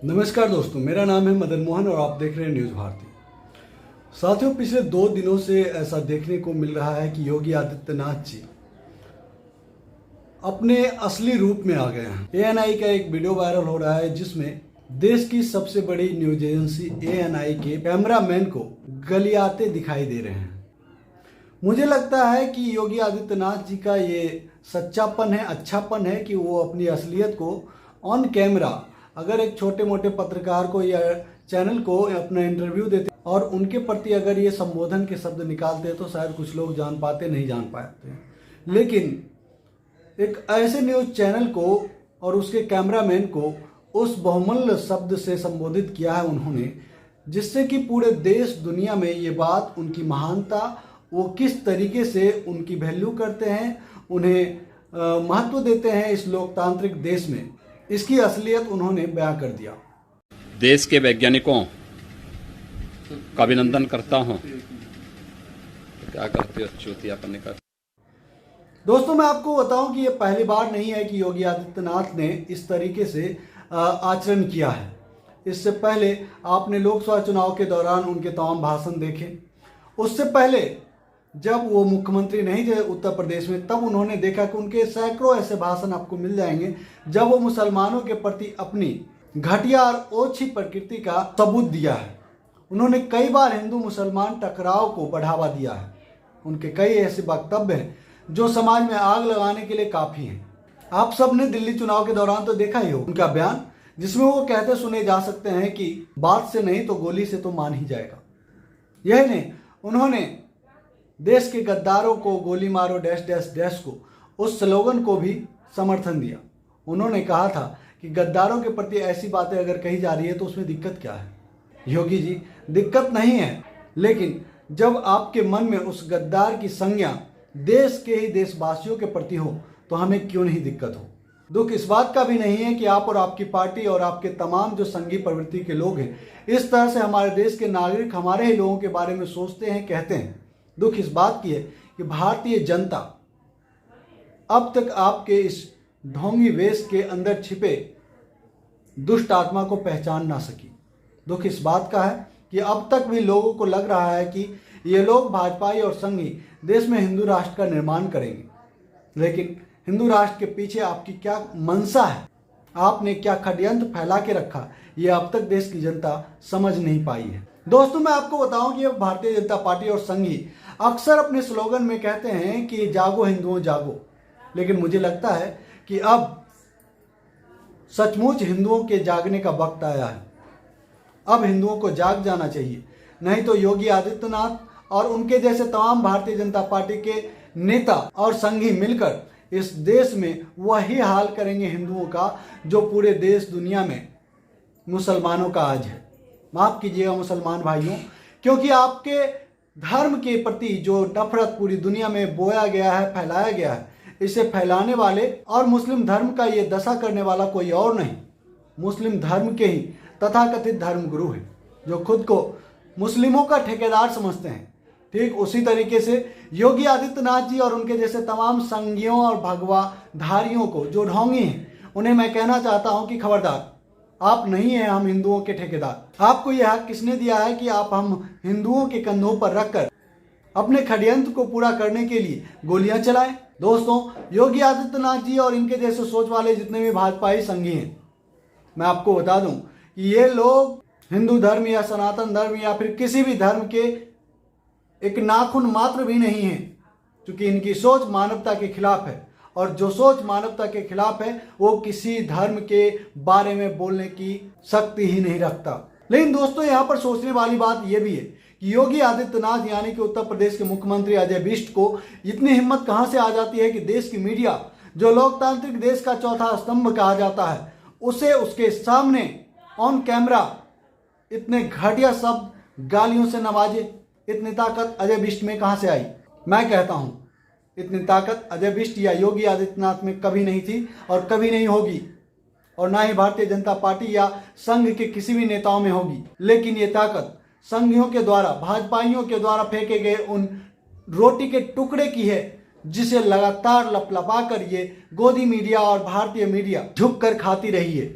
नमस्कार दोस्तों, मेरा नाम है मदन मोहन और आप देख रहे हैं न्यूज़ भारती। साथियों, पिछले 2 दिनों से ऐसा देखने को मिल रहा है कि योगी आदित्यनाथ जी अपने असली रूप में आ गए हैं। एएनआई का एक वीडियो वायरल हो रहा है जिसमें देश की सबसे बड़ी न्यूज एजेंसी एएनआई के कैमरामैन को गलियाते दिखाई दे रहे हैं। मुझे लगता है कि योगी आदित्यनाथ जी का ये सच्चापन है, अच्छापन है कि वो अपनी असलियत को ऑन कैमरा अगर एक छोटे मोटे पत्रकार को या चैनल को अपना इंटरव्यू देते और उनके प्रति अगर ये संबोधन के शब्द निकालते तो शायद कुछ लोग जान पाते, नहीं जान पाते। लेकिन एक ऐसे न्यूज़ चैनल को और उसके कैमरामैन को उस बहुमूल्य शब्द से संबोधित किया है उन्होंने, जिससे कि पूरे देश दुनिया में ये बात, उनकी महानता, वो किस तरीके से उनकी वैल्यू करते हैं, उन्हें महत्व देते हैं इस लोकतांत्रिक देश में, इसकी असलियत उन्होंने बयां कर दिया। देश के वैज्ञानिकों का अभिनंदन करता हूं। क्या करते हो चूतियापन का। दोस्तों, मैं आपको बताऊं कि ये पहली बार नहीं है कि योगी आदित्यनाथ ने इस तरीके से आचरण किया है। इससे पहले आपने लोकसभा चुनाव के दौरान उनके तमाम भाषण देखे। उससे पहले जब वो मुख्यमंत्री नहीं थे उत्तर प्रदेश में, तब उन्होंने देखा कि उनके सैकड़ों ऐसे भाषण आपको मिल जाएंगे जब वो मुसलमानों के प्रति अपनी घटिया और ओछी प्रकृति का सबूत दिया है। उन्होंने कई बार हिंदू मुसलमान टकराव को बढ़ावा दिया है। उनके कई ऐसे वक्तव्य हैं जो समाज में आग लगाने के लिए काफ़ी हैं। आप सब ने दिल्ली चुनाव के दौरान तो देखा ही हो उनका बयान, जिसमें वो कहते सुने जा सकते हैं कि बात से नहीं तो गोली से तो मान ही जाएगा। यही नहीं, उन्होंने देश के गद्दारों को गोली मारो डैश डैश डैश को, उस स्लोगन को भी समर्थन दिया। उन्होंने कहा था कि गद्दारों के प्रति ऐसी बातें अगर कही जा रही है तो उसमें दिक्कत क्या है। योगी जी, दिक्कत नहीं है, लेकिन जब आपके मन में उस गद्दार की संज्ञा देश के ही देशवासियों के प्रति हो तो हमें क्यों नहीं दिक्कत हो। दुख इस बात का भी नहीं है कि आप और आपकी पार्टी और आपके तमाम जो संघी प्रवृत्ति के लोग हैं इस तरह से हमारे देश के नागरिक हमारे ही लोगों के बारे में सोचते हैं, कहते हैं। दुख इस बात की है कि भारतीय जनता अब तक आपके इस ढोंगी वेश के अंदर छिपे दुष्ट आत्मा को पहचान ना सकी। दुख इस बात का है कि अब तक भी लोगों को लग रहा है कि ये लोग भाजपाई और संघी देश में हिंदू राष्ट्र का निर्माण करेंगे, लेकिन हिंदू राष्ट्र के पीछे आपकी क्या मंशा है, आपने क्या षड्यंत्र फैला के रखा, ये अब तक देश की जनता समझ नहीं पाई है। दोस्तों, मैं आपको बताऊं कि अब भारतीय जनता पार्टी और संघी अक्सर अपने स्लोगन में कहते हैं कि जागो हिंदुओं जागो, लेकिन मुझे लगता है कि अब सचमुच हिंदुओं के जागने का वक्त आया है। अब हिंदुओं को जाग जाना चाहिए, नहीं तो योगी आदित्यनाथ और उनके जैसे तमाम भारतीय जनता पार्टी के नेता और संघी मिलकर इस देश में वही हाल करेंगे हिंदुओं का जो पूरे देश दुनिया में मुसलमानों का आज है। माफ कीजिएगा मुसलमान भाइयों, क्योंकि आपके धर्म के प्रति जो नफरत पूरी दुनिया में बोया गया है, फैलाया गया है, इसे फैलाने वाले और मुस्लिम धर्म का ये दशा करने वाला कोई और नहीं, मुस्लिम धर्म के ही तथाकथित धर्म गुरु हैं, जो खुद को मुस्लिमों का ठेकेदार समझते हैं। ठीक उसी तरीके से योगी आदित्यनाथ जी और उनके जैसे तमाम संघियों और भगवाधारियों को जो ढोंगी हैं, उन्हें मैं कहना चाहता हूं कि खबरदार, आप नहीं हैं हम हिंदुओं के ठेकेदार। आपको यह हक किसने दिया है कि आप हम हिंदुओं के कंधों पर रखकर अपने षड्यंत्र को पूरा करने के लिए गोलियां चलाएं। दोस्तों, योगी आदित्यनाथ जी और इनके जैसे सोच वाले जितने भी भाजपाई संघी हैं, मैं आपको बता दूं कि ये लोग हिंदू धर्म या सनातन धर्म या फिर किसी भी धर्म के एक नाखून मात्र भी नहीं है, क्योंकि इनकी सोच मानवता के खिलाफ है, और जो सोच मानवता के खिलाफ है वो किसी धर्म के बारे में बोलने की शक्ति ही नहीं रखता। लेकिन दोस्तों, यहाँ पर सोचने वाली बात यह भी है कि योगी आदित्यनाथ यानी कि उत्तर प्रदेश के मुख्यमंत्री अजय बिष्ट को इतनी हिम्मत कहां से आ जाती है कि देश की मीडिया, जो लोकतांत्रिक देश का चौथा स्तंभ कहा जाता है, उसे उसके सामने ऑन कैमरा इतने घटिया शब्द गालियों से नवाजे। इतनी ताकत अजय बिष्ट में कहां से आई? मैं कहता हूं इतनी ताकत अजय बिष्ट या योगी आदित्यनाथ में कभी नहीं थी और कभी नहीं होगी, और ना ही भारतीय जनता पार्टी या संघ के किसी भी नेताओं में होगी। लेकिन ये ताकत संघियों के द्वारा, भाजपाइयों के द्वारा फेंके गए उन रोटी के टुकड़े की है, जिसे लगातार लपलपाकर ये गोदी मीडिया और भारतीय मीडिया झुक कर खाती रही है।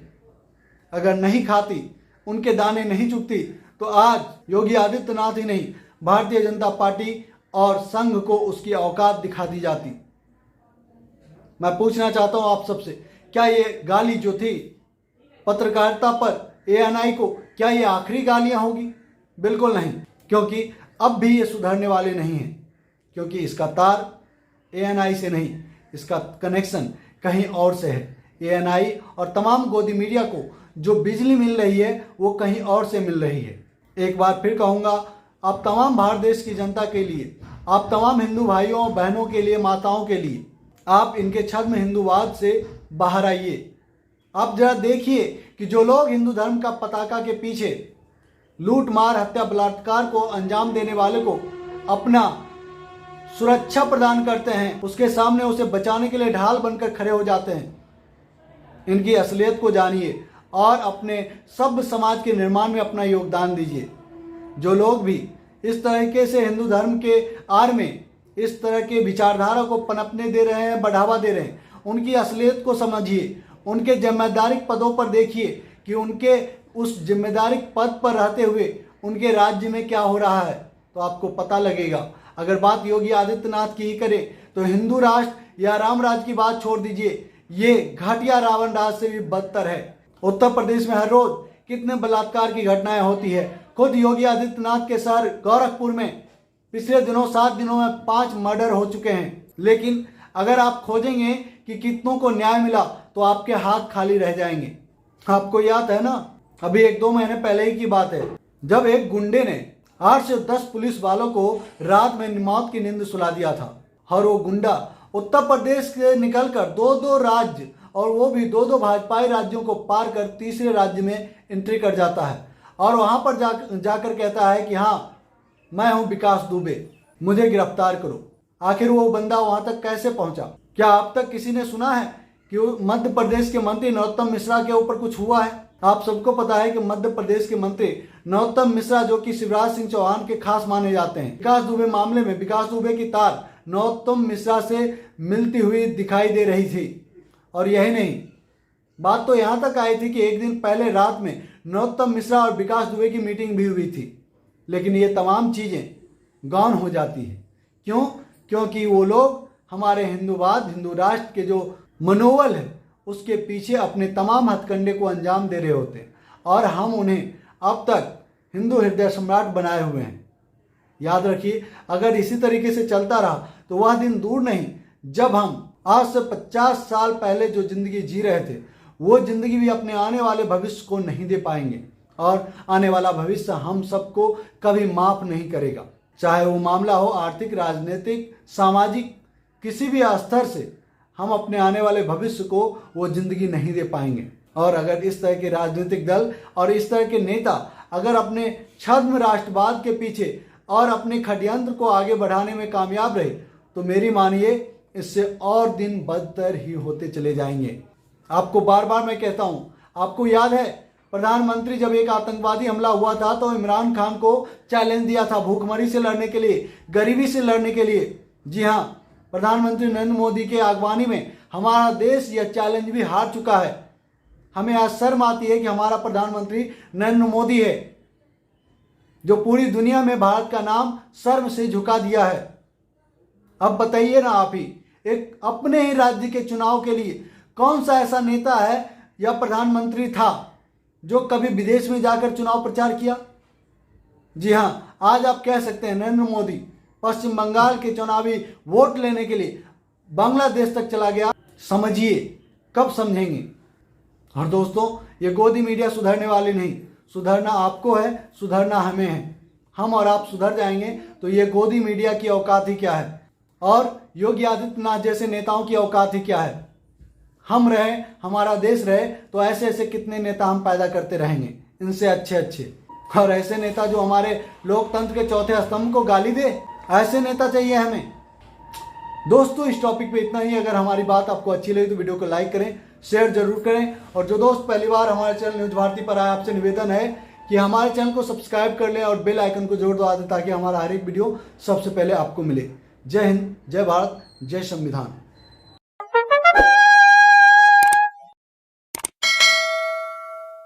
अगर नहीं खाती, उनके दाने नहीं चुगती, तो आज योगी आदित्यनाथ ही नहीं, भारतीय जनता पार्टी और संघ को उसकी औकात दिखा दी जाती। मैं पूछना चाहता हूं आप सबसे, क्या ये गाली जो थी पत्रकारिता पर एएनआई को, क्या ये आखिरी गालियां होगी? बिल्कुल नहीं, क्योंकि अब भी ये सुधरने वाले नहीं हैं, क्योंकि इसका तार एएनआई से नहीं, इसका कनेक्शन कहीं और से है। एएनआई और तमाम गोदी मीडिया को जो बिजली मिल रही है वो कहीं और से मिल रही है। एक बार फिर कहूँगा, आप तमाम भारत देश की जनता के लिए, आप तमाम हिंदू भाइयों बहनों के लिए, माताओं के लिए, आप इनके छद्म हिंदूवाद से बाहर आइए। आप जरा देखिए कि जो लोग हिंदू धर्म का पताका के पीछे लूट मार हत्या बलात्कार को अंजाम देने वाले को अपना सुरक्षा प्रदान करते हैं, उसके सामने उसे बचाने के लिए ढाल बनकर खड़े हो जाते हैं। इनकी असलियत को जानिए और अपने सभ्य समाज के निर्माण में अपना योगदान दीजिए। जो लोग भी इस तरीके से हिंदू धर्म के आड़ में इस तरह के विचारधारा को पनपने दे रहे हैं, बढ़ावा दे रहे हैं, उनकी असलियत को समझिए, उनके जिम्मेदारिक पदों पर देखिए कि उनके उस जिम्मेदारिक पद पर रहते हुए उनके राज्य में क्या हो रहा है, तो आपको पता लगेगा। अगर बात योगी आदित्यनाथ की ही करें तो हिंदू राष्ट्र या राम राज्य की बात छोड़ दीजिए, ये घटिया रावण राज से भी बदतर है। उत्तर प्रदेश में हर रोज कितने बलात्कार की घटनाएं होती है। खुद योगी आदित्यनाथ के शहर गोरखपुर में पिछले दिनों 7 दिनों में 5 मर्डर हो चुके हैं। लेकिन अगर आप खोजेंगे कि कितनों को न्याय मिला तो आपके हाथ खाली रह जाएंगे। आपको याद है ना, अभी 1-2 महीने पहले ही की बात है, जब एक गुंडे ने 8 से 10 पुलिस वालों को रात में मौत की नींद सुला दिया था। और वो गुंडा उत्तर प्रदेश से निकलकर 2-2 राज्य और वो भी 2-2 भाजपाई राज्यों को पार कर तीसरे राज्य में एंट्री कर जाता है और वहां पर जाकर कहता है कि हाँ, मैं हूं विकास दुबे, मुझे गिरफ्तार करो। आखिर वो बंदा वहां तक कैसे पहुंचा? क्या अब तक किसी ने सुना है कि मध्य प्रदेश के मंत्री नरोत्तम मिश्रा के ऊपर कुछ हुआ है? आप सबको पता है कि मध्य प्रदेश के मंत्री नरोत्तम मिश्रा, जो कि शिवराज सिंह चौहान के खास माने जाते हैं, विकास दुबे मामले में विकास दुबे की तार नरोत्तम मिश्रा से मिलती हुई दिखाई दे रही थी। और यही नहीं, बात तो यहां तक आई थी कि एक दिन पहले रात में नरोत्तम मिश्रा और विकास दुबे की मीटिंग भी हुई थी। लेकिन ये तमाम चीजें गौण हो जाती है। क्यों? क्योंकि वो लोग हमारे हिंदूवाद, हिंदू राष्ट्र के जो मनोबल है उसके पीछे अपने तमाम हथकंडे को अंजाम दे रहे होते हैं और हम उन्हें अब तक हिंदू हृदय सम्राट बनाए हुए हैं। याद रखिए, अगर इसी तरीके से चलता रहा तो वह दिन दूर नहीं जब हम आज से 50 साल पहले जो जिंदगी जी रहे थे वो जिंदगी भी अपने आने वाले भविष्य को नहीं दे पाएंगे और आने वाला भविष्य हम सबको कभी माफ नहीं करेगा। चाहे वो मामला हो आर्थिक, राजनीतिक, सामाजिक, किसी भी स्तर से हम अपने आने वाले भविष्य को वो जिंदगी नहीं दे पाएंगे। और अगर इस तरह के राजनीतिक दल और इस तरह के नेता अगर अपने छद्म राष्ट्रवाद के पीछे और अपने षड्यंत्र को आगे बढ़ाने में कामयाब रहे तो मेरी मानिए इससे और दिन बदतर ही होते चले जाएंगे। आपको बार बार मैं कहता हूं, आपको याद है प्रधानमंत्री जब एक आतंकवादी हमला हुआ था तो इमरान खान को चैलेंज दिया था भूखमरी से लड़ने के लिए, गरीबी से लड़ने के लिए। जी हां, प्रधानमंत्री नरेंद्र मोदी के अगवानी में हमारा देश यह चैलेंज भी हार चुका है। हमें आज शर्म आती है कि हमारा प्रधानमंत्री नरेंद्र मोदी है जो पूरी दुनिया में भारत का नाम शर्म से झुका दिया है। अब बताइए ना आप ही, एक अपने ही राज्य के चुनाव के लिए कौन सा ऐसा नेता है या प्रधानमंत्री था जो कभी विदेश में जाकर चुनाव प्रचार किया? जी हां, आज आप कह सकते हैं नरेंद्र मोदी पश्चिम बंगाल के चुनावी वोट लेने के लिए बांग्लादेश तक चला गया। समझिए कब समझेंगे। और दोस्तों, ये गोदी मीडिया सुधरने वाली नहीं, सुधरना आपको है, सुधरना हमें है। हम और आप सुधर जाएंगे तो ये गोदी मीडिया की औकात ही क्या है और योगी आदित्यनाथ जैसे नेताओं की औकात ही क्या है। हम रहे, हमारा देश रहे तो ऐसे ऐसे कितने नेता हम पैदा करते रहेंगे, इनसे अच्छे अच्छे। और ऐसे नेता जो हमारे लोकतंत्र के चौथे स्तंभ को गाली दे, ऐसे नेता चाहिए हमें। दोस्तों, इस टॉपिक पे इतना ही। अगर हमारी बात आपको अच्छी लगी तो वीडियो को लाइक करें, शेयर जरूर करें। और जो दोस्त पहली बार हमारे चैनल न्यूज भारती पर आए, आपसे निवेदन है कि हमारे चैनल को सब्सक्राइब कर लें और बेल आइकन को जरूर दबा दें ताकि हमारा हर एक वीडियो सबसे पहले आपको मिले। जय हिंद, जय भारत, जय संविधान।